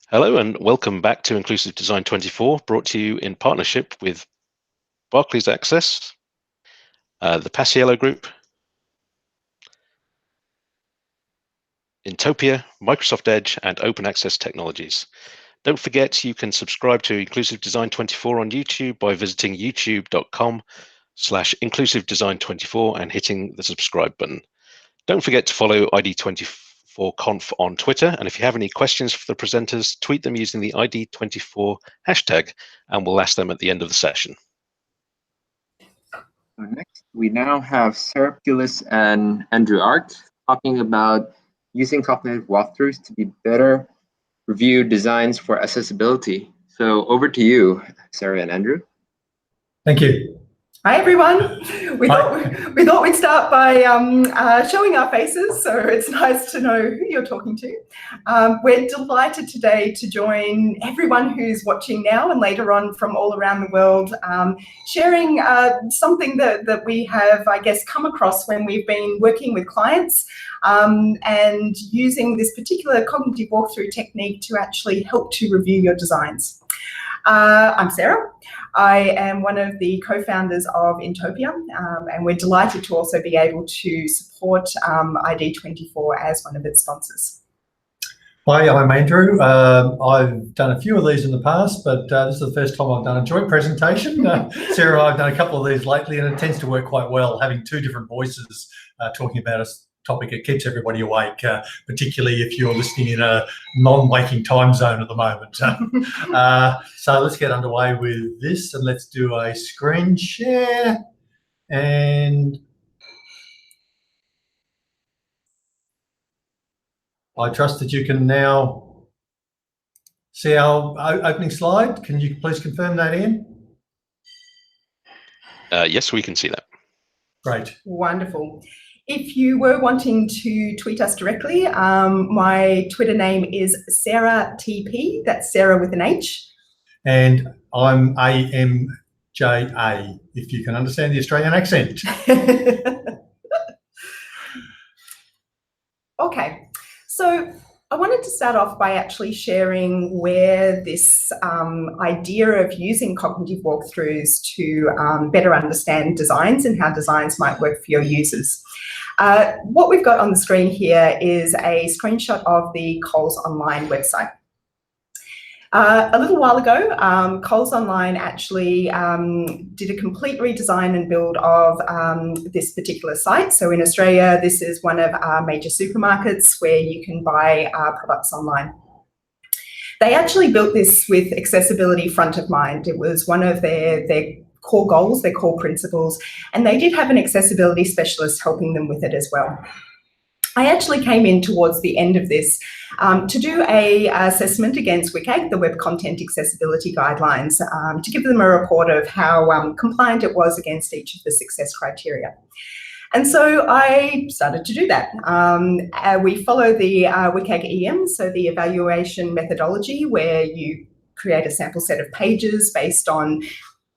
Hello and welcome back to Inclusive Design 24, brought to you in partnership with Barclays Access, the Paciello Group, Intopia, Microsoft Edge, and Open Access Technologies. Don't forget you can subscribe to Inclusive Design 24 on YouTube by visiting youtube.com/inclusivedesign24 and hitting the subscribe button. Don't forget to follow ID24Conf on Twitter, and if you have any questions for the presenters, tweet them using the ID24 hashtag, and we'll ask them at the end of the session. Next, we now have Sarah Pulis and Andrew Arch talking about using cognitive walkthroughs to be better review designs for accessibility. So over to you, Sarah and Andrew. Thank you. Hi, everyone. We thought we'd start by showing our faces, so it's nice to know who you're talking to. We're delighted today to join everyone who's watching now and later on from all around the world, sharing something that we have, I guess, come across when we've been working with clients and using this particular cognitive walkthrough technique to actually help to review your designs. I'm Sarah. I am one of the co-founders of Intopia, and we're delighted to also be able to support ID24 as one of its sponsors. Hi, I'm Andrew. I've done a few of these in the past, but this is the first time I've done a joint presentation. Sarah and I have done a couple of these lately, and it tends to work quite well, having two different voices talking about a topic. It keeps everybody awake, particularly if you're listening in a non-waking time zone at the moment. So let's get underway with this, and let's do a screen share. And I trust that you can now see our opening slide. Can you please confirm that, Ian? Yes, we can see that. Great. Wonderful. If you were wanting to tweet us directly, my Twitter name is Sarah TP. That's Sarah with an H. And I'm AMJA, if you can understand the Australian accent. Okay, so I wanted to start off by actually sharing where this idea of using cognitive walkthroughs to better understand designs and how designs might work for your users. What we've got on the screen here is a screenshot of the Coles Online website. A little while ago, Coles Online actually did a complete redesign and build of this particular site. So in Australia, this is one of our major supermarkets where you can buy products online. They actually built this with accessibility front of mind. It was one of their core goals, their core principles, and they did have an accessibility specialist helping them with it as well. I actually came in towards the end of this to do a assessment against WCAG, the Web Content Accessibility Guidelines, to give them a report of how compliant it was against each of the success criteria. And so I started to do that. We follow the WCAG EM, so the evaluation methodology, where you create a sample set of pages based on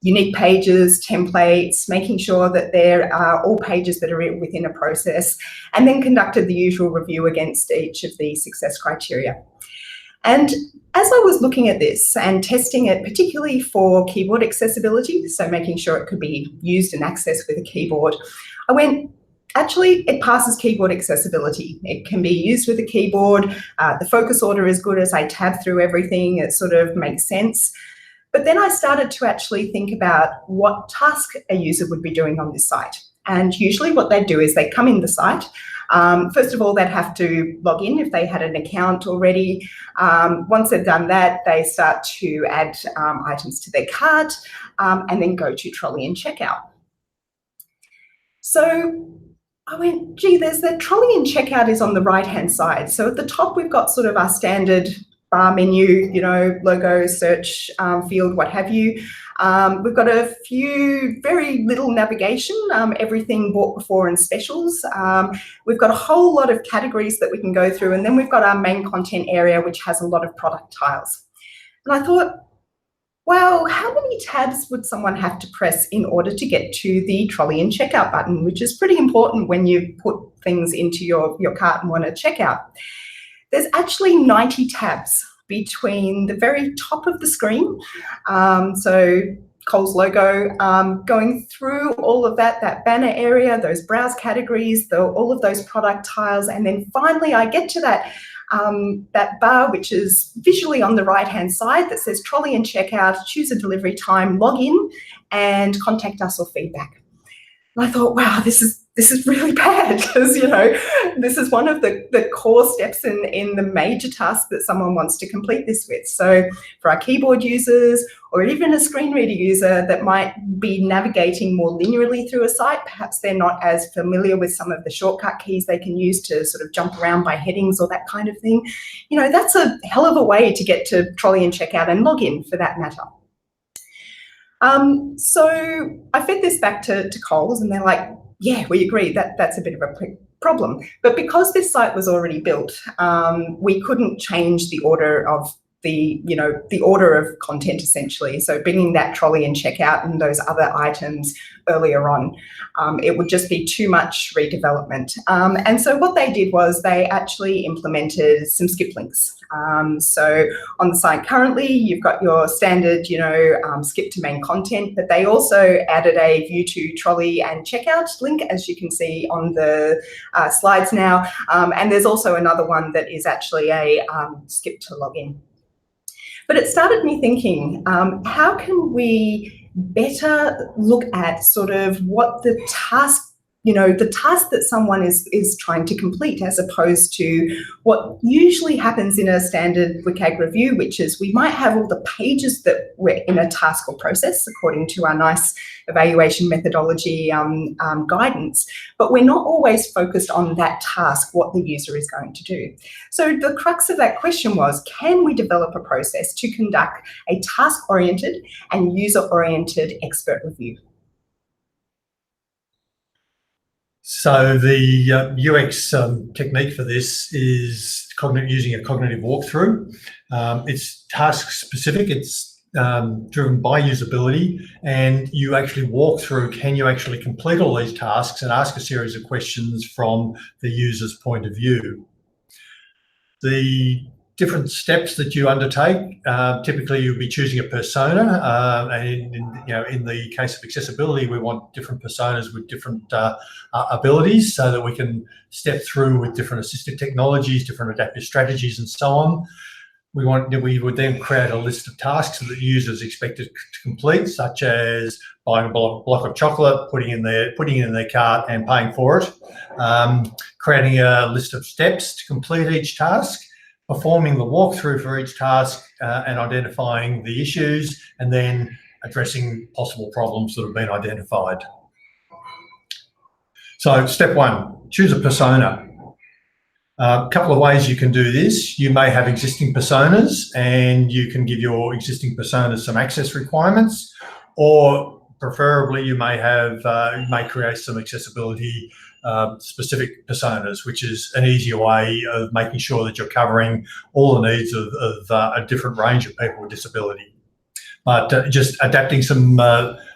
unique pages, templates, making sure that there are all pages that are within a process, and then conducted the usual review against each of the success criteria. And as I was looking at this and testing it, particularly for keyboard accessibility, so making sure it could be used and accessed with a keyboard, I went, actually, it passes keyboard accessibility. It can be used with a keyboard. The focus order is good as I tab through everything. It sort of makes sense. But then I started to actually think about what task a user would be doing on this site. And usually what they'd do is they come in the site. First of all, they'd have to log in if they had an account already. Once they've done that, they start to add items to their cart and then go to trolley and checkout. So I went, gee, there's the trolley and checkout is on the right-hand side. So at the top, we've got sort of our standard bar menu, you know, logo, search field, what have you. We've got a few, very little navigation, everything bought before and specials. We've got a whole lot of categories that we can go through, and then we've got our main content area, which has a lot of product tiles. And I thought, wow, how many tabs would someone have to press in order to get to the trolley and checkout button, which is pretty important when you put things into your cart and want to check out. There's actually 90 tabs between the very top of the screen, so Coles logo, going through all of that banner area, those browse categories, all of those product tiles, and then finally I get to that bar which is visually on the right-hand side that says trolley and checkout, choose a delivery time, log in, and contact us or feedback. And I thought, wow, this is really bad, because, you know, this is one of the core steps in the major task that someone wants to complete this with. So for our keyboard users, or even a screen reader user that might be navigating more linearly through a site, perhaps they're not as familiar with some of the shortcut keys they can use to sort of jump around by headings or that kind of thing. You know, that's a hell of a way to get to trolley and checkout and log in, for that matter. So I fed this back to Coles, and they're like, yeah, we agree that that's a bit of a problem. But because this site was already built, we couldn't change the order of the order of content, essentially. So bringing that trolley and checkout and those other items earlier on, it would just be too much redevelopment. And so what they did was they actually implemented some skip links. So on the site currently, you've got your standard, skip to main content, but they also added a view to trolley and checkout link, as you can see on the slides now. And there's also another one that is actually a skip to login. But it started me thinking, how can we better look at sort of what the task, the task that someone is trying to complete, as opposed to what usually happens in a standard WCAG review, which is we might have all the pages that we're in a task or process according to our nice evaluation methodology guidance, but we're not always focused on that task, what the user is going to do. So the crux of that question was, can we develop a process to conduct a task-oriented and user-oriented expert review? So the UX technique for this is using a cognitive walkthrough. It's task specific, it's driven by usability, and you actually walk through, can you actually complete all these tasks, and ask a series of questions from the user's point of view. The different steps that you undertake, typically you'll be choosing a persona, and in the case of accessibility, we want different personas with different abilities, so that we can step through with different assistive technologies, different adaptive strategies, and so on. We would then create a list of tasks that the user is expected to complete, such as buying a block of chocolate, putting it in their cart, and paying for it. Creating a list of steps to complete each task, performing the walkthrough for each task, and identifying the issues, and then addressing possible problems that have been identified. So step one, choose a persona. A couple of ways you can do this. You may have existing personas, and you can give your existing personas some access requirements, or preferably you may create some accessibility specific personas, which is an easier way of making sure that you're covering all the needs of a different range of people with disability. But just adapting some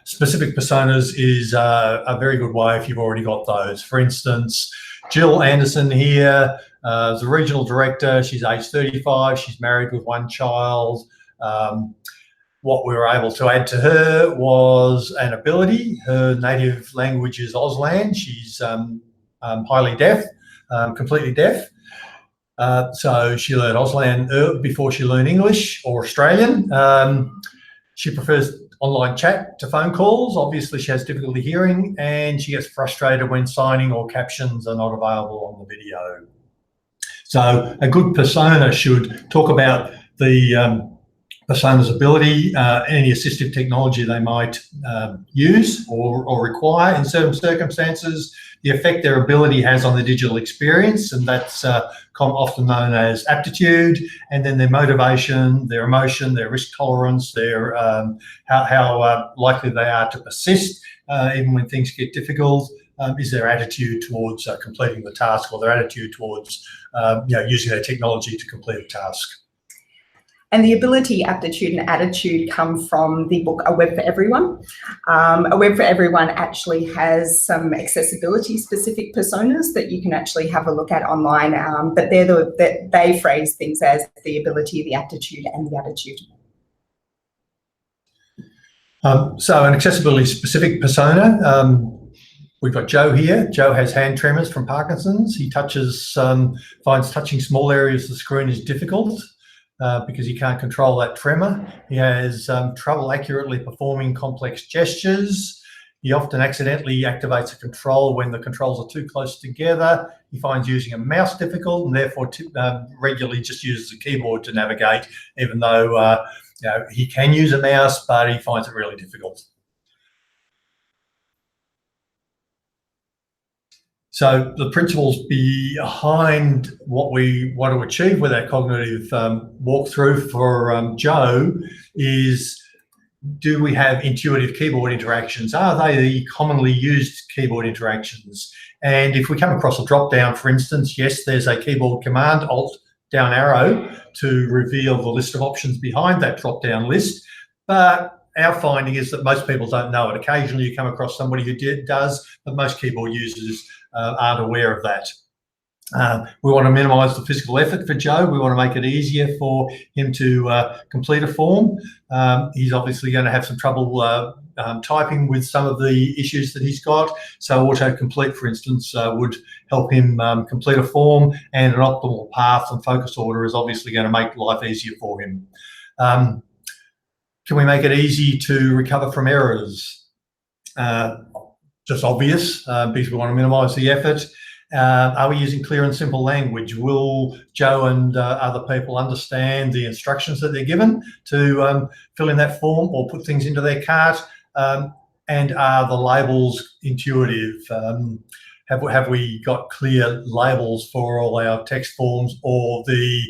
specific personas is a very good way if you've already got those. For instance, Jill Anderson here is a regional director. She's age 35. She's married with one child. What we were able to add to her was an ability. Her native language is Auslan. She's highly deaf, completely deaf. So she learned Auslan before she learned English or Australian. She prefers online chat to phone calls. Obviously, she has difficulty hearing, and she gets frustrated when signing or captions are not available on the video. So a good persona should talk about the persona's ability, any assistive technology they might use or require in certain circumstances, the effect their ability has on the digital experience, and that's often known as aptitude, and then their motivation, their emotion, their risk tolerance, their how likely they are to persist even when things get difficult, is their attitude towards completing the task, or their attitude towards using their technology to complete a task. And the ability, aptitude, and attitude come from the book A Web for Everyone. A Web for Everyone actually has some accessibility-specific personas that you can actually have a look at online, but they phrase things as the ability, the aptitude, and the attitude. So an accessibility-specific persona, we've got Joe here. Joe has hand tremors from Parkinson's. He finds touching small areas of the screen is difficult because he can't control that tremor. He has trouble accurately performing complex gestures. He often accidentally activates a control when the controls are too close together. He finds using a mouse difficult and therefore regularly just uses a keyboard to navigate, even though he can use a mouse, but he finds it really difficult. So the principles behind what we want to achieve with our cognitive walkthrough for Joe is, do we have intuitive keyboard interactions? Are they the commonly used keyboard interactions? And if we come across a drop down, for instance, yes, there's a keyboard command, Alt down arrow, to reveal the list of options behind that drop down list. But our finding is that most people don't know it. Occasionally you come across somebody who does, but most keyboard users aren't aware of that. We want to minimise the physical effort for Joe. We want to make it easier for him to complete a form. He's obviously going to have some trouble typing with some of the issues that he's got. So autocomplete, for instance, would help him complete a form, and an optimal path and focus order is obviously going to make life easier for him. Can we make it easy to recover from errors? Just obvious, because we want to minimise the effort. Are we using clear and simple language? Will Joe and other people understand the instructions that they're given to fill in that form or put things into their cart? And are the labels intuitive? Have we got clear labels for all our text forms, or the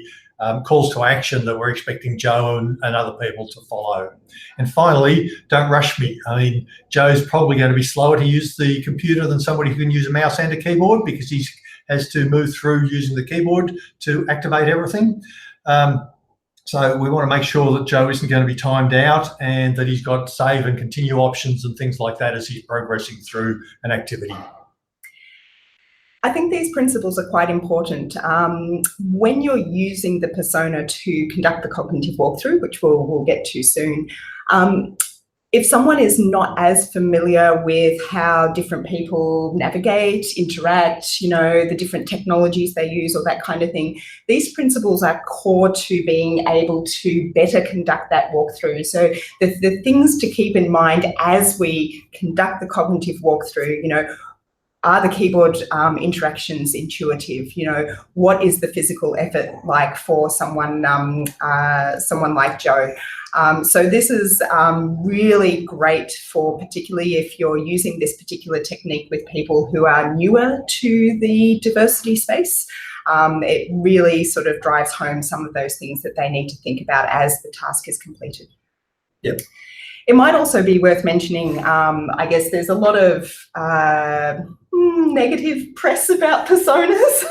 calls to action that we're expecting Joe and other people to follow? And finally, don't rush me. I mean, Joe's probably going to be slower to use the computer than somebody who can use a mouse and a keyboard, because he has to move through using the keyboard to activate everything. So we want to make sure that Joe isn't going to be timed out, and that he's got save and continue options and things like that as he's progressing through an activity. I think these principles are quite important. When you're using the persona to conduct the cognitive walkthrough, which we'll get to soon, if someone is not as familiar with how different people navigate, interact, the different technologies they use or that kind of thing, these principles are core to being able to better conduct that walkthrough. So the things to keep in mind as we conduct the cognitive walkthrough, are the keyboard interactions intuitive? What is the physical effort like for someone like Joe? So this is really great for, particularly if you're using this particular technique with people who are newer to the diversity space. It really sort of drives home some of those things that they need to think about as the task is completed. Yep. It might also be worth mentioning, I guess there's a lot of negative press about personas,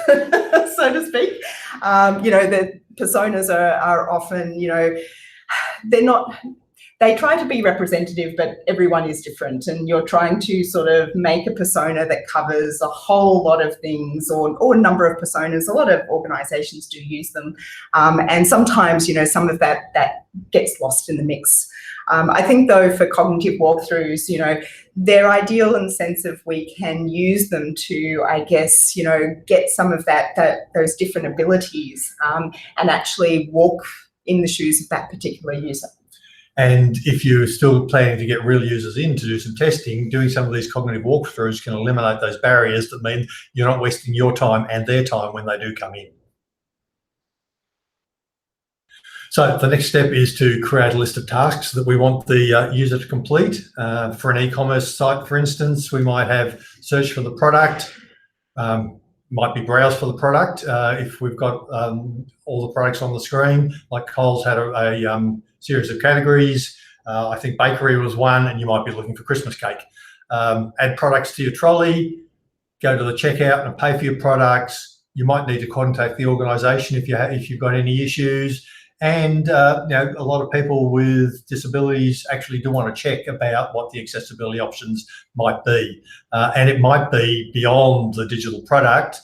so to speak. The personas are often, they try to be representative, but everyone is different, and you're trying to sort of make a persona that covers a whole lot of things, or a number of personas. A lot of organisations do use them, and sometimes, some of that gets lost in the mix. I think, though, for cognitive walkthroughs, they're ideal in the sense of we can use them to, I guess, get some of those different abilities and actually walk in the shoes of that particular user. And if you're still planning to get real users in to do some testing, doing some of these cognitive walkthroughs can eliminate those barriers that mean you're not wasting your time and their time when they do come in. So the next step is to create a list of tasks that we want the user to complete. For an e-commerce site, for instance, we might have search for the product, might be browse for the product. If we've got all the products on the screen, like Coles had a series of categories. I think bakery was one, and you might be looking for Christmas cake. Add products to your trolley, go to the checkout and pay for your products. You might need to contact the organisation if you've got any issues. And a lot of people with disabilities actually do want to check about what the accessibility options might be. And it might be beyond the digital product,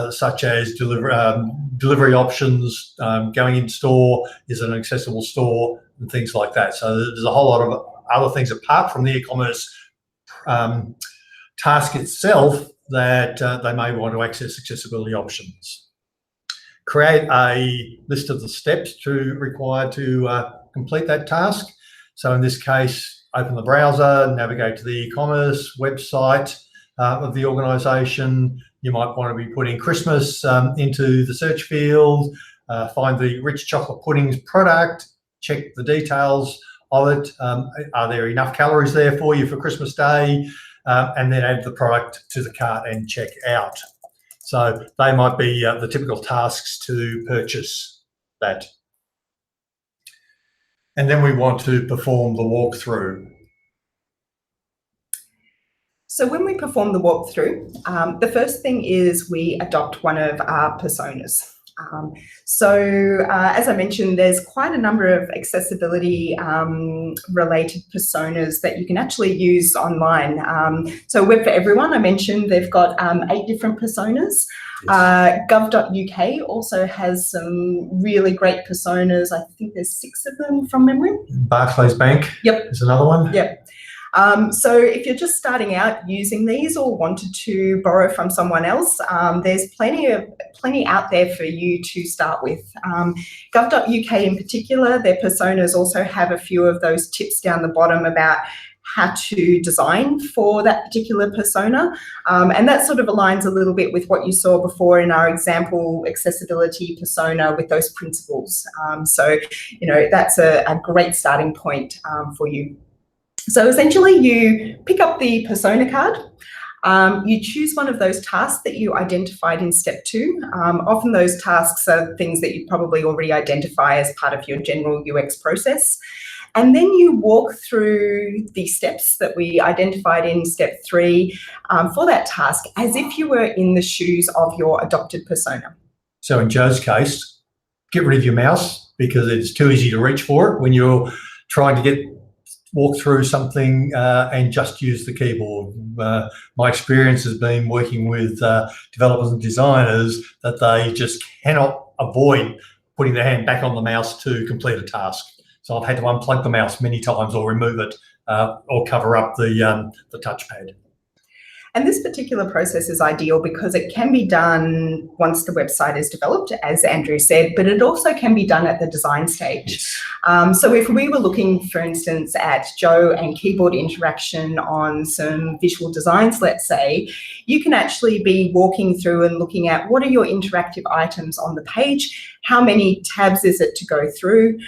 such as delivery options, going in store, is an accessible store, and things like that. So there's a whole lot of other things apart from the e-commerce task itself that they may want to access accessibility options. Create a list of the steps required to complete that task. So in this case, open the browser, navigate to the e-commerce website of the organisation. You might want to be putting Christmas into the search field, find the rich chocolate puddings product, check the details of it. Are there enough calories there for you for Christmas Day? And then add the product to the cart and check out. So they might be the typical tasks to purchase that. And then we want to perform the walkthrough. So when we perform the walkthrough, the first thing is we adopt one of our personas. As I mentioned, there's quite a number of accessibility related personas that you can actually use online. So Web for Everyone, I mentioned, they've got 8 different personas. Yes. Gov.uk also has some really great personas. I think there's 6 of them from memory. Barclays Bank. Yep. Is another one. Yep. So if you're just starting out using these or wanted to borrow from someone else, there's plenty out there for you to start with. Gov.uk in particular, their personas also have a few of those tips down the bottom about how to design for that particular persona. And that sort of aligns a little bit with what you saw before in our example accessibility persona with those principles. So, that's a great starting point for you. So essentially you pick up the persona card, you choose one of those tasks that you identified in step 2. Often those tasks are things that you probably already identify as part of your general UX process. And then you walk through the steps that we identified in step 3 for that task as if you were in the shoes of your adopted persona. So in Joe's case, get rid of your mouse because it's too easy to reach for it when you're trying to walk through something and just use the keyboard. My experience has been working with developers and designers that they just cannot avoid putting their hand back on the mouse to complete a task. So I've had to unplug the mouse many times or remove it or cover up the touchpad. And this particular process is ideal because it can be ddone once the website is developed, as Andrew said, but it also can be done at the design stage. So if we were looking, for instance, at Joe and keyboard interaction on some visual designs, let's say, you can actually be walking through and looking at what are your interactive items on the page, how many tabs is it to go through,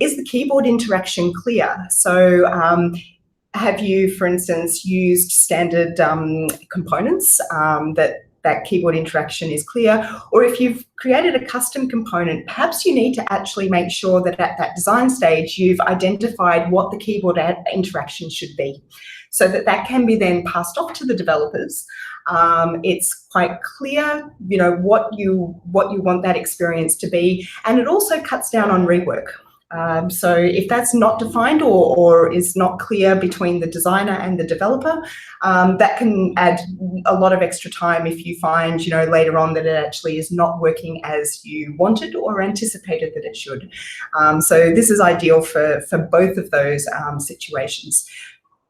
is the keyboard interaction clear? So have you, for instance, used standard components that keyboard interaction is clear? Or if you've created a custom component, perhaps you need to actually make sure that at that design stage, you've identified what the keyboard interaction should be so that that can be then passed off to the developers. It's quite clear, what you want that experience to be, and it also cuts down on rework. So if that's not defined or is not clear between the designer and the developer, that can add a lot of extra time if you find, later on that it actually is not working as you wanted or anticipated that it should. So this is ideal for both of those situations.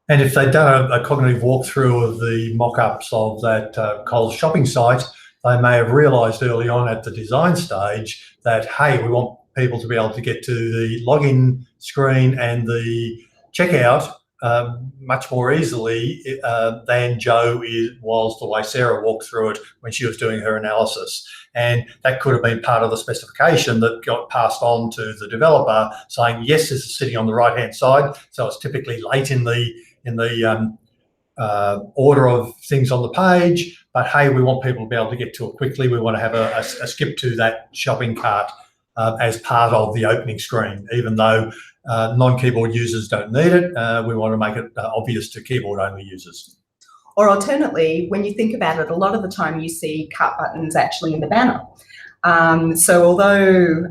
And if they've done a cognitive walkthrough of the mock-ups of that Coles shopping site, they may have realised early on at the design stage that, hey, we want people to be able to get to the login screen and the checkout much more easily than Joe was the way Sarah walked through it when she was doing her analysis. And that could have been part of the specification that got passed on to the developer saying, yes, this is sitting on the right-hand side. So it's typically late in the order of things on the page, but hey, we want people to be able to get to it quickly. We want to have a skip to that shopping cart as part of the opening screen, even though non-keyboard users don't need it. We want to make it obvious to keyboard-only users. Or alternately, when you think about it, a lot of the time you see cart buttons actually in the banner. So although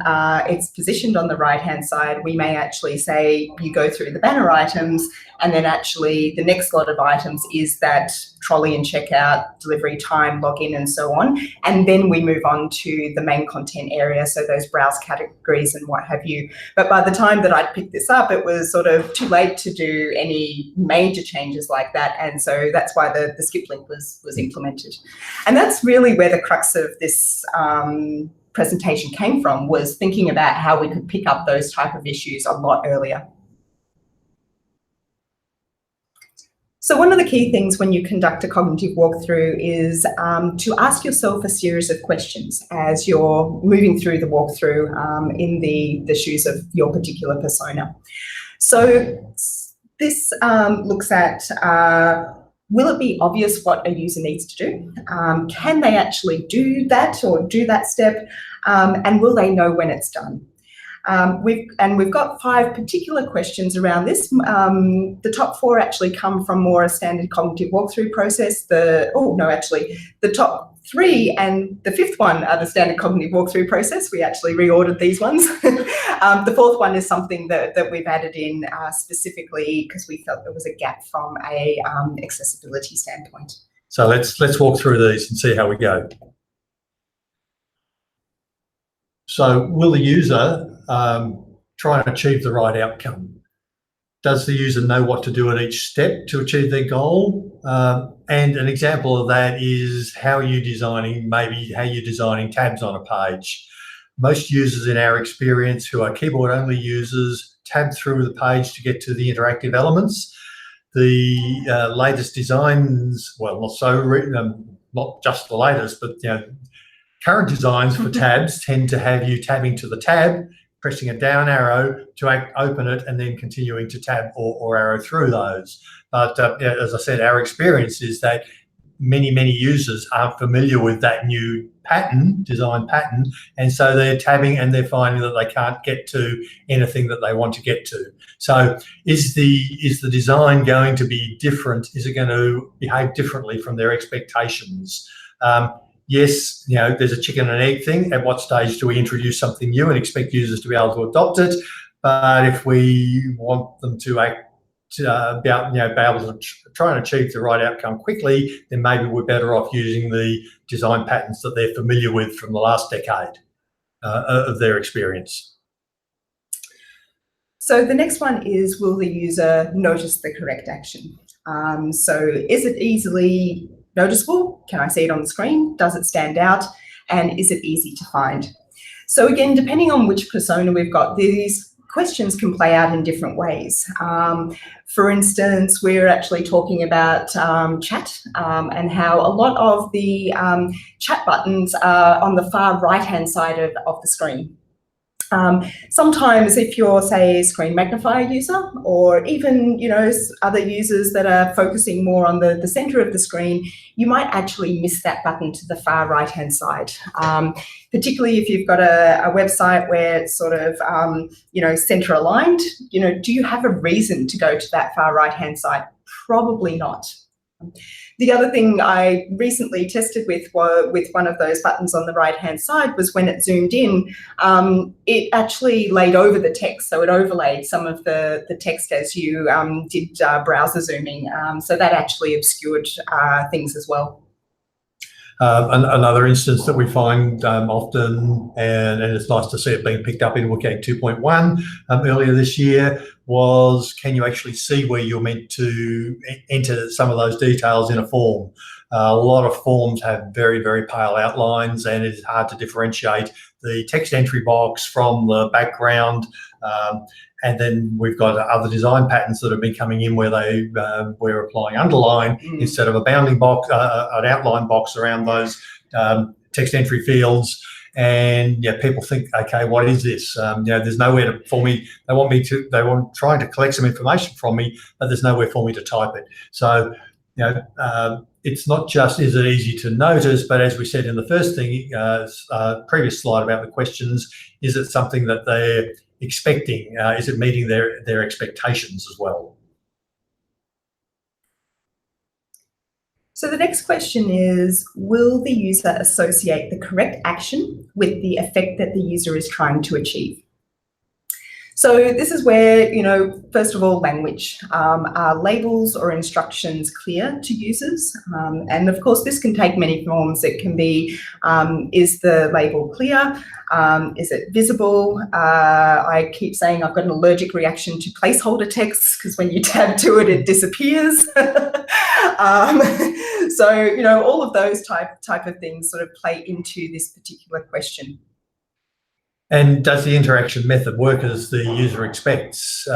it's positioned on the right-hand side, we may actually say you go through the banner items, and then actually the next lot of items is that trolley and checkout, delivery time, login, and so on. And then we move on to the main content area, so those browse categories and what have you. But by the time that I'd picked this up, it was sort of too late to do any major changes like that. And so that's why the skip link was implemented. And that's really where the crux of this presentation came from, was thinking about how we could pick up those type of issues a lot earlier. So one of the key things when you conduct a cognitive walkthrough is to ask yourself a series of questions as you're moving through the walkthrough in the shoes of your particular persona. So this looks at, will it be obvious what a user needs to do? Can they actually do that or do that step? And will they know when it's done? We've got 5 particular questions around this. The top 4 actually come from more a standard cognitive walkthrough process. The top 3 and the 5th one are the standard cognitive walkthrough process. We actually reordered these ones. The 4th one is something that we've added in specifically because we felt there was a gap from a accessibility standpoint. So let's walk through these and see how we go. So will the user try and achieve the right outcome? Does the user know what to do at each step to achieve their goal? And an example of that is how you're designing tabs on a page. Most users in our experience who are keyboard-only users tab through the page to get to the interactive elements. The latest designs, well, not just the latest, but current designs for tabs tend to have you tabbing to the tab, pressing a down arrow to open it, and then continuing to tab or arrow through those. But as I said, our experience is that many users aren't familiar with that new design pattern, and so they're tabbing and they're finding that they can't get to anything that they want to get to. So is the design going to be different? Is it going to behave differently from their expectations? Yes, there's a chicken and egg thing. At what stage do we introduce something new and expect users to be able to adopt it? But if we want them to be able to try and achieve the right outcome quickly, then maybe we're better off using the design patterns that they're familiar with from the last decade of their experience. So the next one is, will the user notice the correct action? So is it easily noticeable? Can I see it on the screen? Does it stand out? And is it easy to find? So again, depending on which persona we've got, these questions can play out in different ways. For instance, we're actually talking about chat and how a lot of the chat buttons are on the far right-hand side of the screen. Sometimes if you're, say, a screen magnifier user, or even other users that are focusing more on the center of the screen, you might actually miss that button to the far right-hand side. Particularly if you've got a website where it's sort of center aligned. Do you have a reason to go to that far right-hand side? Probably not. The other thing I recently tested with one of those buttons on the right-hand side was when it zoomed in, it actually laid over the text, so it overlaid some of the text as you did browser zooming. So that actually obscured things as well. Another instance that we find often, and it's nice to see it being picked up in WCAG 2.1 earlier this year, was can you actually see where you're meant to enter some of those details in a form? A lot of forms have very pale outlines, and it's hard to differentiate the text entry box from the background. And then we've got other design patterns that have been coming in where we're applying underline instead of a bounding box, an outline box around those text entry fields. And people think, okay, what is this? There's nowhere for me. They want trying to collect some information from me, but there's nowhere for me to type it. So, it's not just is it easy to notice, but as we said in the first thing, previous slide about the questions, is it something that they're expecting? Is it meeting their expectations as well? So the next question is, will the user associate the correct action with the effect that the user is trying to achieve? So this is where, first of all, language. Are labels or instructions clear to users? And of course, this can take many forms. It can be, is the label clear? Is it visible? I keep saying I've got an allergic reaction to placeholder text because when you tab to it, it disappears. So, all of those type of things sort of play into this particular question. And does the interaction method work as the user expects?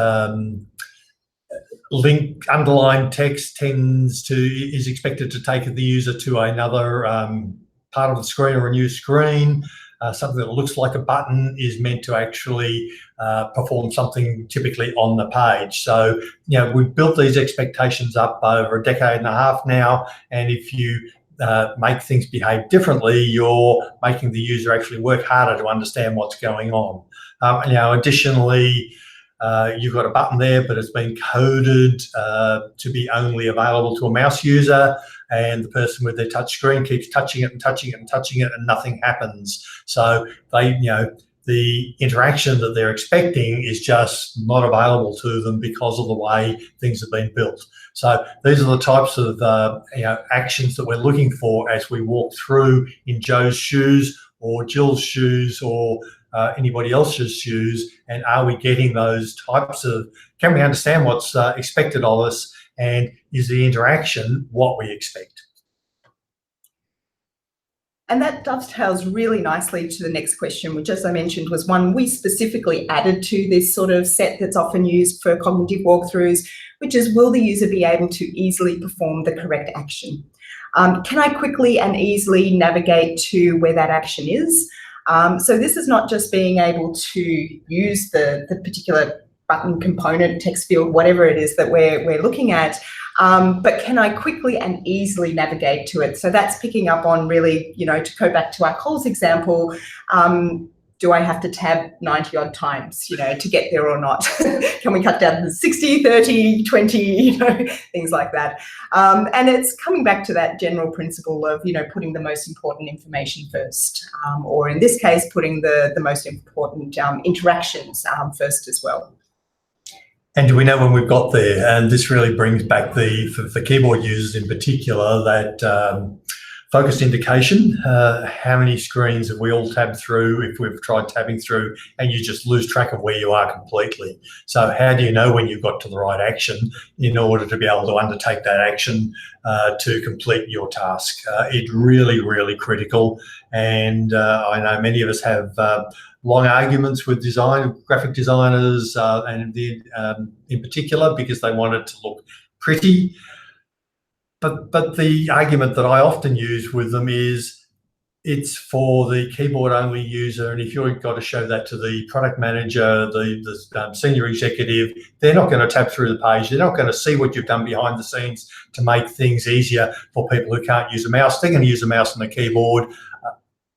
Underlined text is expected to take the user to another part of the screen or a new screen. Something that looks like a button is meant to actually perform something typically on the page. So, we've built these expectations up over a decade and a half now, and if you make things behave differently, you're making the user actually work harder to understand what's going on. Additionally, you've got a button there, but it's been coded to be only available to a mouse user, and the person with their touch screen keeps touching it and touching it and touching it, and nothing happens. So the interaction that they're expecting is just not available to them because of the way things have been built. So these are the types of actions that we're looking for as we walk through in Joe's shoes or Jill's shoes or anybody else's shoes, and are we getting those types of, can we understand what's expected of us, and is the interaction what we expect? And that dovetails really nicely to the next question, which, as I mentioned, was one we specifically added to this sort of set that's often used for cognitive walkthroughs, which is, will the user be able to easily perform the correct action? Can I quickly and easily navigate to where that action is? So this is not just being able to use the particular button, component, text field, whatever it is that we're looking at, but can I quickly and easily navigate to it? So that's picking up on really, to go back to our calls example, do I have to tab 90 odd times, to get there or not? Can we cut down to 60, 30, 20, things like that. And it's coming back to that general principle of, putting the most important information first, or in this case, putting the most important interactions first as well. And do we know when we've got there? And this really brings back for keyboard users in particular, that focused indication. How many screens have we all tabbed through if we've tried tabbing through and you just lose track of where you are completely? So how do you know when you've got to the right action in order to be able to undertake that action to complete your task? It's really, really critical. And I know many of us have long arguments with graphic designers and in particular, because they want it to look pretty. But the argument that I often use with them is it's for the keyboard only user, and if you've got to show that to the product manager, the senior executive, they're not going to tab through the page. They're not going to see what you've done behind the scenes to make things easier for people who can't use a mouse. They're going to use a mouse and a keyboard.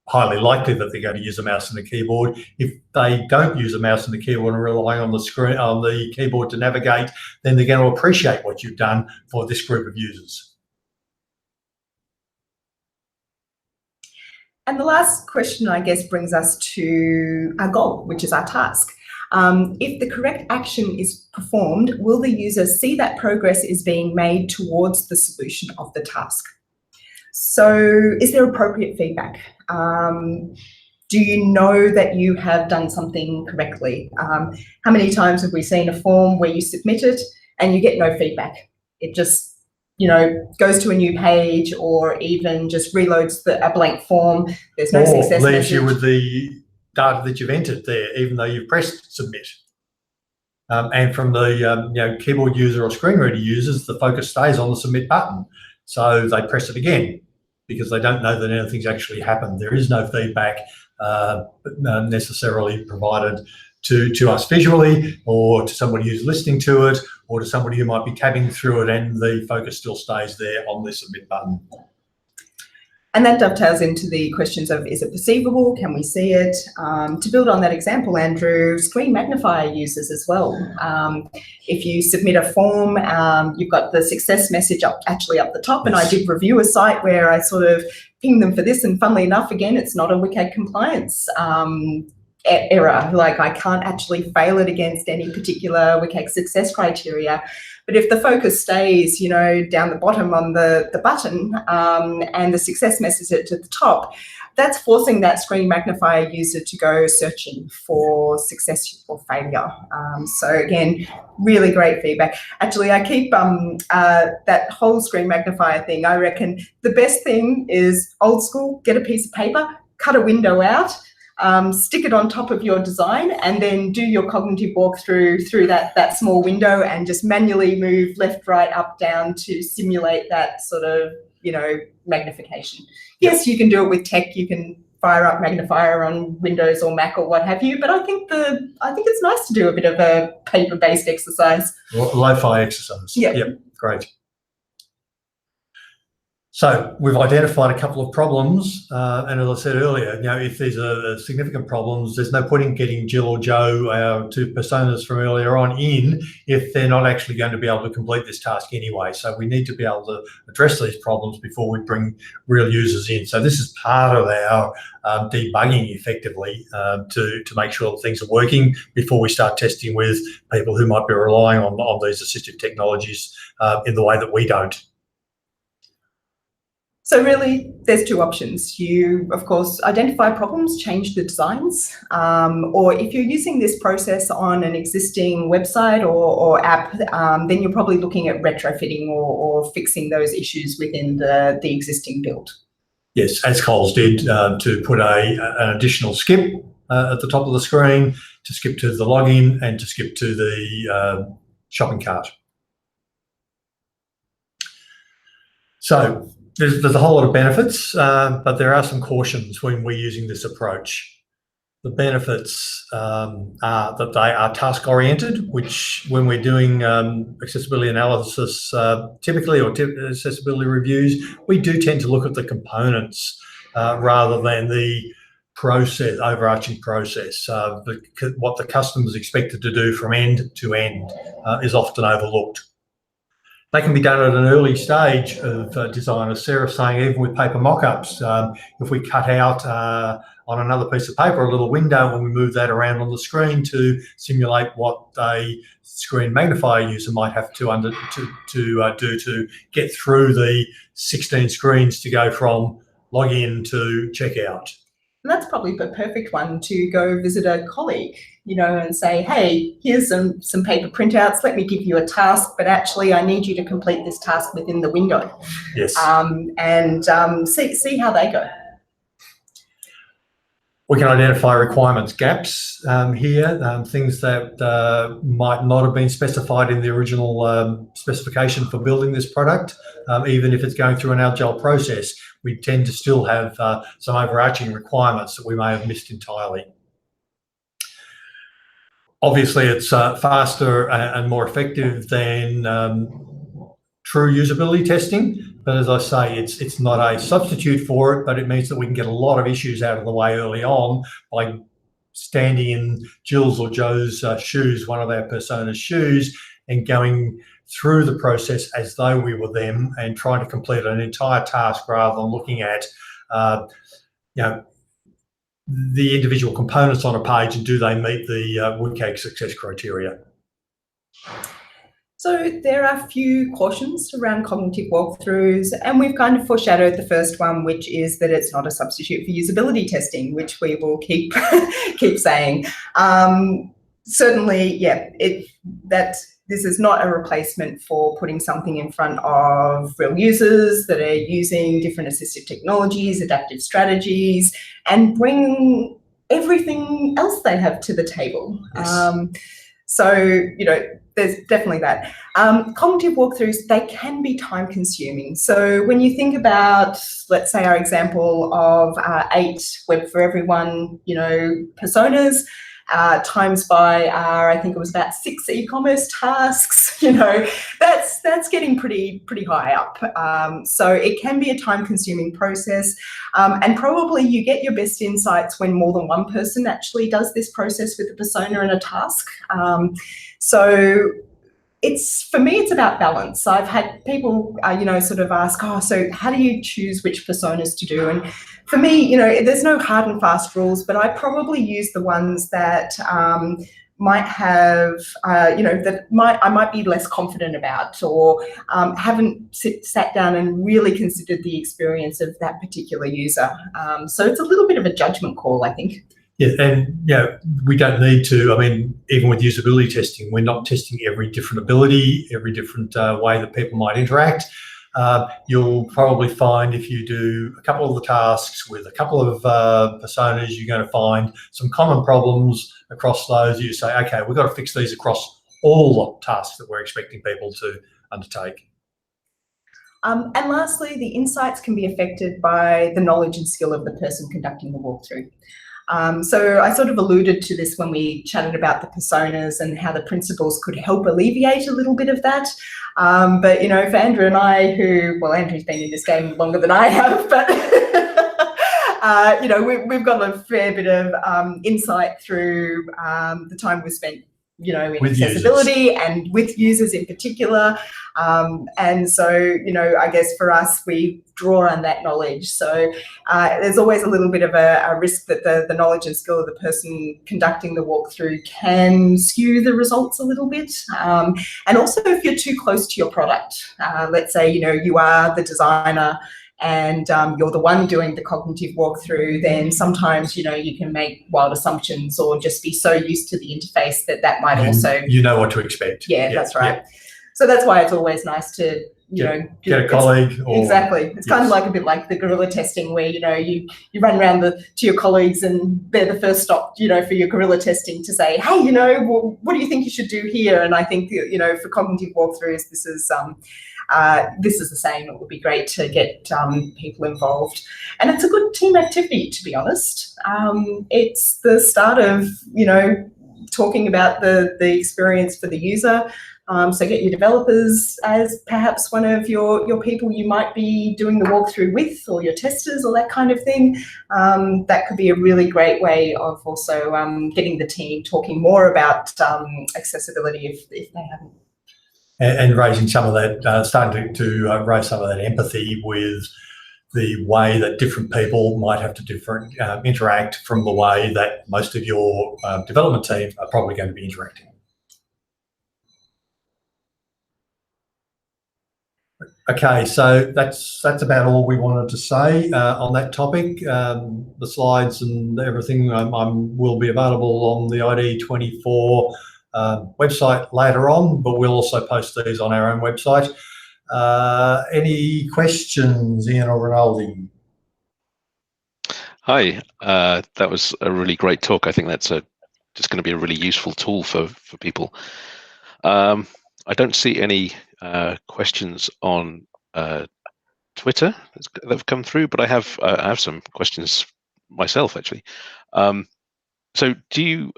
Highly likely that they're going to use a mouse and a keyboard. If they don't use a mouse and a keyboard and rely on the keyboard to navigate, then they're going to appreciate what you've done for this group of users. And the last question, I guess, brings us to our goal, which is our task. If the correct action is performed, will the user see that progress is being made towards the solution of the task? So is there appropriate feedback? Do you know that you have done something correctly? How many times have we seen a form where you submit it and you get no feedback? It just goes to a new page, or even just reloads a blank form. There's no success message. Or leaves you with the data that you've entered there, even though you've pressed submit. And from the keyboard user or screen reader users, the focus stays on the submit button. So they press it again because they don't know that anything's actually happened. There is no feedback necessarily provided to us visually, or to somebody who's listening to it, or to somebody who might be tabbing through it, and the focus still stays there on the submit button. And that dovetails into the questions of, is it perceivable? Can we see it? To build on that example, Andrew, screen magnifier users as well. If you submit a form, you've got the success message actually up the top, and I did review a site where I sort of pinged them for this, and funnily enough, again, it's not a WCAG compliance error. Like, I can't actually fail it against any particular WCAG success criteria. But if the focus stays, you know, down the bottom on the button and the success message at the top, that's forcing that screen magnifier user to go searching for success or failure. So again, really great feedback. Actually, I keep that whole screen magnifier thing. I reckon the best thing is old school, get a piece of paper, cut a window out, stick it on top of your design, and then do your cognitive walkthrough through that small window and just manually move left, right, up, down to simulate that sort of, you know, magnification. Yes, you can do it with tech. You can fire up magnifier on Windows or Mac or what have you, but I think it's nice to do a bit of a paper-based exercise. Lo-fi exercise. Yeah. Yep, great. So we've identified a couple of problems, and as I said earlier, you know, if these are significant problems, there's no point in getting Jill or Joe, our two personas from earlier on, in if they're not actually going to be able to complete this task anyway. So we need to be able to address these problems before we bring real users in. So this is part of our debugging, effectively, to make sure that things are working before we start testing with people who might be relying on these assistive technologies in the way that we don't. So really, there's two options. You, of course, identify problems, change the designs, or if you're using this process on an existing website or app, then you're probably looking at retrofitting or fixing those issues within the existing build. Yes, as Coles did, to put an additional skip at the top of the screen, to skip to the login and to skip to the shopping cart. So there's a whole lot of benefits, but there are some cautions when we're using this approach. The benefits are that they are task-oriented, which when we're doing accessibility analysis typically, or accessibility reviews, we do tend to look at the components rather than the process, overarching process. What the customer is expected to do from end to end is often overlooked. They can be done at an early stage of design, as Sarah's saying, even with paper mock-ups. If we cut out on another piece of paper a little window and we move that around on the screen to simulate what a screen magnifier user might have to do to get through the 16 screens to go from login to checkout. And that's probably the perfect one to go visit a colleague, you know, and say, hey, here's some paper printouts. Let me give you a task, but actually I need you to complete this task within the window. Yes. And see how they go. We can identify requirements gaps here, things that might not have been specified in the original specification for building this product. Even if it's going through an agile process, we tend to still have some overarching requirements that we may have missed entirely. Obviously, it's faster and more effective than true usability testing, but as I say, it's not a substitute for it, but it means that we can get a lot of issues out of the way early on by standing in Jill's or Joe's shoes, one of our personas' shoes, and going through the process as though we were them and trying to complete an entire task rather than looking at you know, the individual components on a page and do they meet the WCAG success criteria. So there are a few cautions around cognitive walkthroughs, and we've kind of foreshadowed the first one, which is that it's not a substitute for usability testing, which we will keep saying. Certainly, yeah, this is not a replacement for putting something in front of real users that are using different assistive technologies, adaptive strategies, and bring everything else they have to the table. Yes. So, you know, there's definitely that. Cognitive walkthroughs, they can be time consuming. So when you think about, let's say, our example of 8 Web for Everyone, you know, personas, times by, I think it was about 6 e-commerce tasks. You know, that's getting pretty high up. So it can be a time-consuming process, and probably you get your best insights when more than one person actually does this process with a persona and a task. So for me, it's about balance. I've had people, you know, sort of ask, oh, so how do you choose which personas to do? And for me, you know, there's no hard and fast rules, but I probably use the ones that might have, you know, that I might be less confident about, or haven't sat down and really considered the experience of that particular user. So it's a little bit of a judgment call, I think. Yeah, and you know, we don't need to. I mean, even with usability testing, we're not testing every different ability, every different way that people might interact. You'll probably find if you do a couple of the tasks with a couple of personas, you're going to find some common problems across those. You say, okay, we've got to fix these across all the tasks that we're expecting people to undertake. And lastly, the insights can be affected by the knowledge and skill of the person conducting the walkthrough. So I sort of alluded to this when we chatted about the personas and how the principles could help alleviate a little bit of that. But, you know, for Andrew and I, well, Andrew's been in this game longer than I have, but, you know, we've got a fair bit of insight through the time we've spent, you know, in with accessibility users. And with users in particular. And so, you know, I guess for us, we draw on that knowledge. So there's always a little bit of a risk that the knowledge and skill of the person conducting the walkthrough can skew the results a little bit. And also if you're too close to your product, let's say, you know, you are the designer and you're the one doing the cognitive walkthrough, then sometimes, you know, you can make wild assumptions or just be so used to the interface that might also... You know what to expect. Yeah, that's right. Yeah. So that's why it's always nice to, you know... Get a colleague. Exactly. It's kind of like a bit like the guerrilla testing where, you know, you run around to your colleagues and they're the first stop, you know, for your guerrilla testing to say, hey, you know, well, what do you think you should do here? And I think, you know, for cognitive walkthroughs, this is the same. It would be great to get people involved. And it's a good team activity, to be honest. It's the start of, you know, talking about the experience for the user. So get your developers as perhaps one of your people you might be doing the walkthrough with, or your testers or that kind of thing. That could be a really great way of also getting the team talking more about accessibility if they haven't. And raising some of that, starting to raise some of that empathy with the way that different people might have to interact from the way that most of your development team are probably going to be interacting. Okay, so that's about all we wanted to say on that topic. The slides and everything will be available on the ID24 website later on, but we'll also post these on our own website. Any questions, Ian or Rinaldi? Hi, that was a really great talk. I think that's just going to be a really useful tool for people. I don't see any questions on Twitter that have come through, but I have some questions myself actually. So do you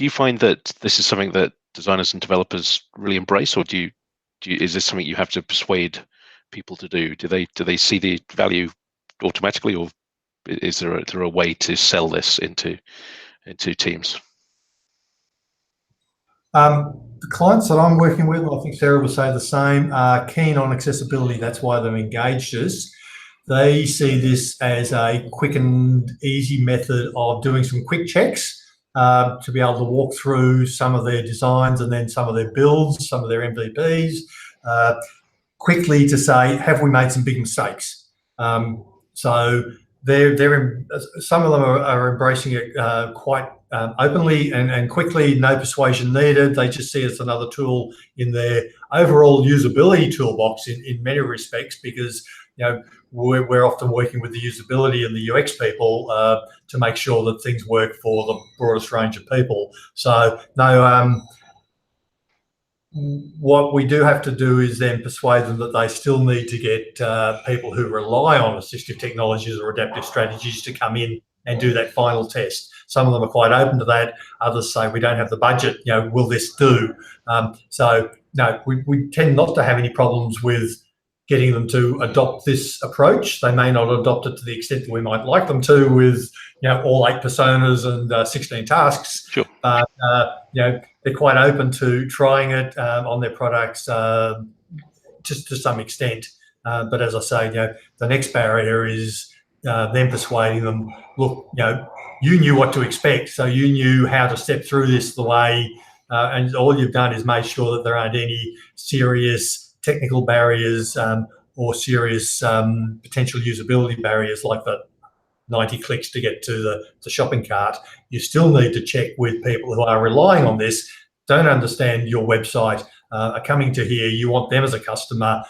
find that this is something that designers and developers really embrace, or is this something you have to persuade people to do? Do they see the value automatically, or is there a way to sell this into teams? The clients that I'm working with, I think Sarah will say the same, are keen on accessibility. That's why they've engaged us. They see this as a quick and easy method of doing some quick checks to be able to walk through some of their designs and then some of their builds, some of their MVPs, quickly to say, have we made some big mistakes? So some of them are embracing it quite openly and quickly, no persuasion needed. They just see it as another tool in their overall usability toolbox in many respects, because you know we're often working with the usability and the UX people to make sure that things work for the broadest range of people. So no, what we do have to do is then persuade them that they still need to get people who rely on assistive technologies or adaptive strategies to come in and do that final test. Some of them are quite open to that. Others say, we don't have the budget, will this do? So no, we tend not to have any problems with getting them to adopt this approach. They may not adopt it to the extent that we might like them to with, all 8 personas and 16 tasks. Sure. But, they're quite open to trying it on their products just to some extent. But as I say, the next barrier is them persuading them, look, you knew what to expect, so you knew how to step through this the way, and all you've done is made sure that there aren't any serious technical barriers or serious potential usability barriers like the 90 clicks to get to the shopping cart. You still need to check with people who are relying on this, don't understand your website, are coming to here, you want them as a customer,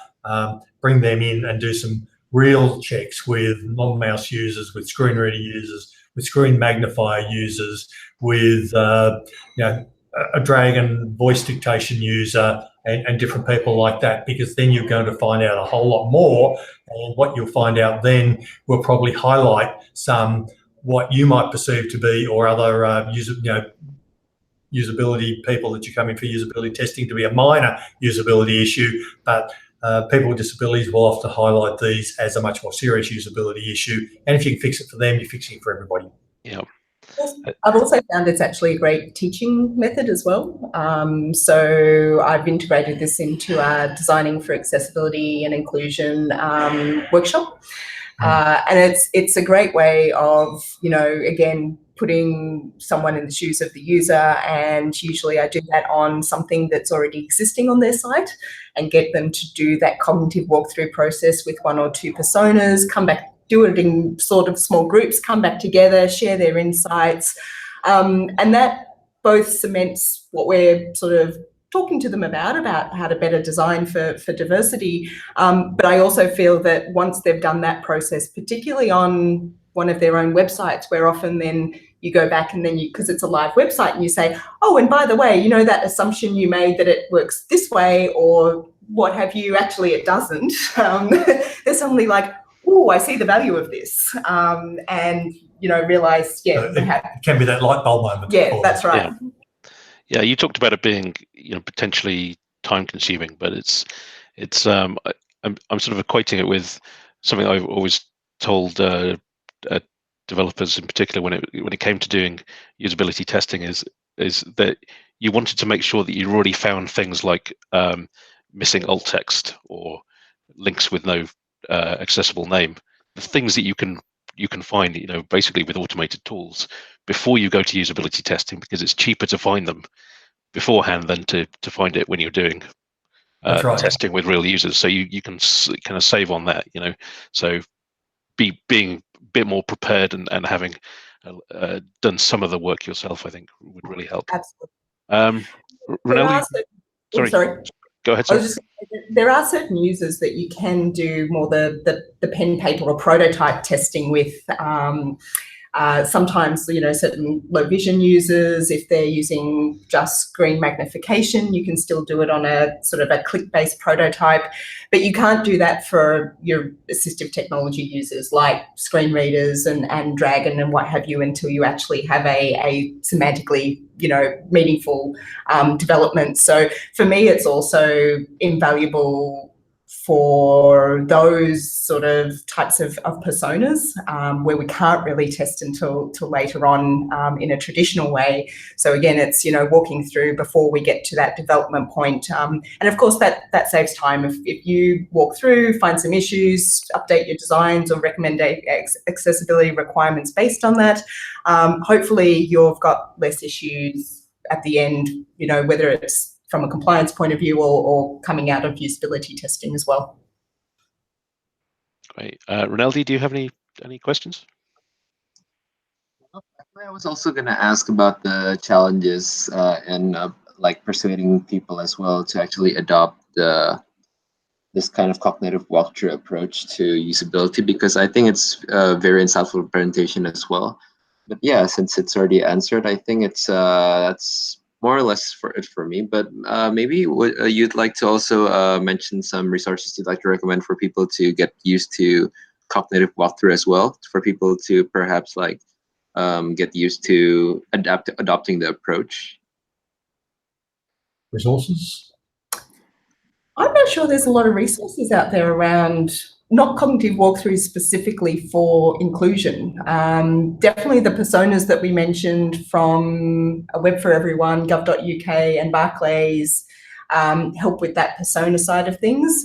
bring them in and do some real checks with non-mouse users, with screen reader users, with screen magnifier users, with a Dragon voice dictation user, and different people like that, because then you're going to find out a whole lot more, and what you'll find out then will probably highlight some what you might perceive to be, or other usability people that you come in for usability testing to be a minor usability issue, but people with disabilities will often highlight these as a much more serious usability issue, and if you can fix it for them, you're fixing it for everybody. Yeah. I've also found it's actually a great teaching method as well. So I've integrated this into our Designing for Accessibility and Inclusion workshop. And it's a great way of, again, putting someone in the shoes of the user, and usually I do that on something that's already existing on their site and get them to do that cognitive walkthrough process with 1 or 2 personas, come back, do it in sort of small groups, come back together, share their insights. And that both cements what we're sort of talking to them about how to better design for diversity. But I also feel that once they've done that process, particularly on one of their own websites, where often then you go back and then because it's a live website, and you say, oh, and by the way, that assumption you made that it works this way or what have you, actually it doesn't. They're suddenly like, oh, I see the value of this, and realise, it can be that light bulb moment. Yeah, that's right. Yeah, you talked about it being, potentially time-consuming, but I'm sort of equating it with something I've always told developers in particular when it came to doing usability testing is that you wanted to make sure that you already found things like missing alt text or links with no accessible name, the things that you can find, basically with automated tools before you go to usability testing, because it's cheaper to find them beforehand than to find it when you're doing testing with real users. So you can kind of save on that, so being a bit more prepared and having done some of the work yourself, I think would really help. Absolutely. Ronelli, sorry. Go ahead. There are certain users that you can do more the pen, paper or prototype testing with. Sometimes, certain low vision users, if they're using just screen magnification, you can still do it on a sort of a click-based prototype, but you can't do that for your assistive technology users like screen readers and Dragon and what have you until you actually have a semantically, meaningful development. So for me, it's also invaluable for those sort of types of personas where we can't really test until later on in a traditional way. So again, it's, walking through before we get to that development point. And of course, that saves time. If you walk through, find some issues, update your designs or recommend accessibility requirements based on that, hopefully you've got less issues at the end, whether it's from a compliance point of view or coming out of usability testing as well. Great. Ronelli, do you have any questions? I was also going to ask about the challenges and like persuading people as well to actually adopt this kind of cognitive walkthrough approach to usability, because I think it's a very insightful presentation as well. But yeah, since it's already answered, I think it's that's more or less for me. But maybe you'd like to also mention some resources you'd like to recommend for people to get used to cognitive walkthrough as well, for people to perhaps like get used to adopting the approach? Resources? I'm not sure there's a lot of resources out there around not cognitive walkthroughs specifically for inclusion. Definitely the personas that we mentioned from Web for Everyone, gov.uk and Barclays help with that persona side of things.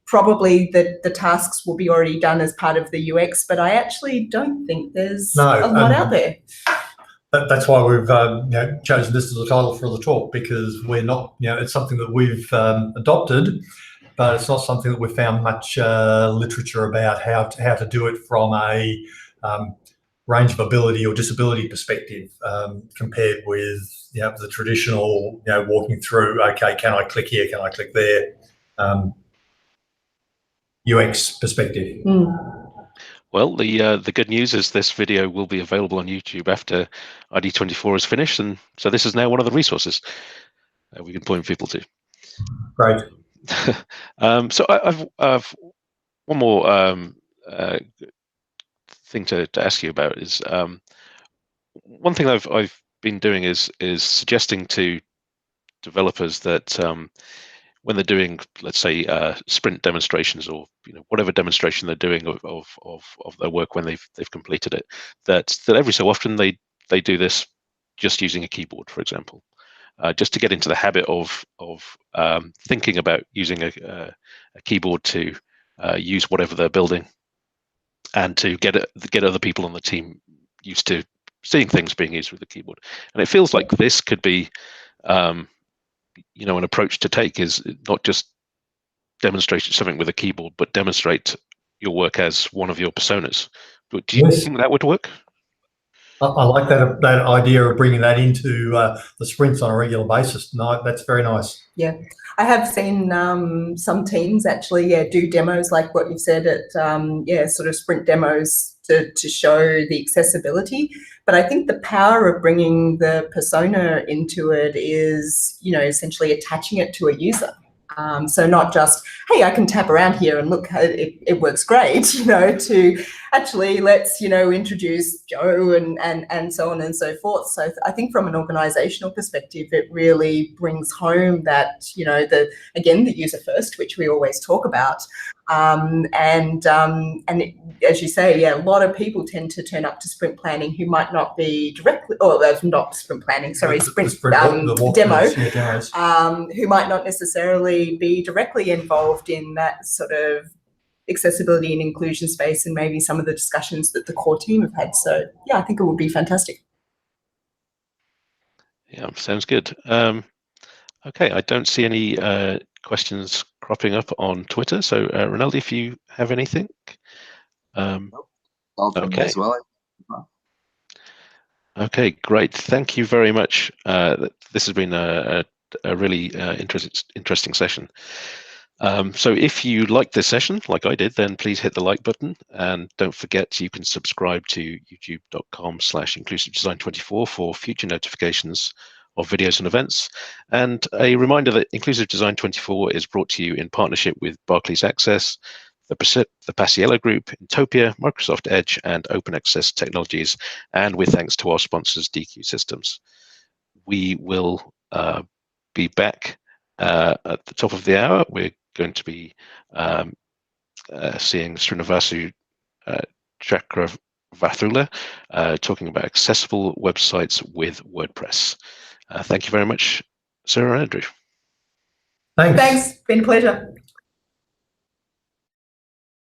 Probably the tasks will be already done as part of the UX, but I actually don't think there's a lot out there. That's why we've chosen this as the title for the talk, because we're not, it's something that we've adopted, but it's not something that we've found much literature about how to do it from a range of ability or disability perspective, compared with the traditional walking through. Okay, can I click here? Can I click there? UX perspective. Well, the good news is this video will be available on YouTube after ID24 is finished, and so this is now one of the resources we can point people to. Great. So I've one more thing to ask you about is one thing I've been doing is suggesting to developers that when they're doing, let's say, sprint demonstrations or whatever demonstration they're doing of their work when they've completed it, that every so often they do this just using a keyboard, for example, just to get into the habit of thinking about using a keyboard to use whatever they're building, and to get other people on the team used to seeing things being used with the keyboard. And it feels like this could be an approach to take, is not just demonstrate something with a keyboard, but demonstrate your work as one of your personas. But do you think that would work? I like that idea of bringing that into the sprints on a regular basis. No, that's very nice. Yeah, I have seen some teams actually do demos like what you've said at sort of sprint demos to show the accessibility. But I think the power of bringing the persona into it is, essentially attaching it to a user. So not just, hey, I can tap around here and look, it works great, to actually let's, introduce Joe and so on and so forth. So I think from an organizational perspective, it really brings home that, the user first, which we always talk about. As you say, a lot of people tend to turn up to sprint planning who might not be directly, or not sprint planning, sorry, sprint demos, who might not necessarily be directly involved in that sort of accessibility and inclusion space, and maybe some of the discussions that the core team have had. So yeah, I think it would be fantastic. Yeah, sounds good. Okay, I don't see any questions cropping up on Twitter. So Ronaldo, if you have anything. Okay. As well. Okay, great. Thank you very much. This has been a really interesting session. So if you liked this session, like I did, then please hit the like button, and don't forget you can subscribe to youtube.com/inclusivedesign24 for future notifications of videos and events. And a reminder that Inclusive Design 24 is brought to you in partnership with Barclays Access, the Paciello Group, Intopia, Microsoft Edge, and Open Access Technologies, and with thanks to our sponsors, DQ Systems. We will be back at the top of the hour. We're going to be seeing Srinivasu Chakravarthula talking about accessible websites with WordPress. Thank you very much, Sarah and Andrew. Thanks. Thanks. Been a pleasure.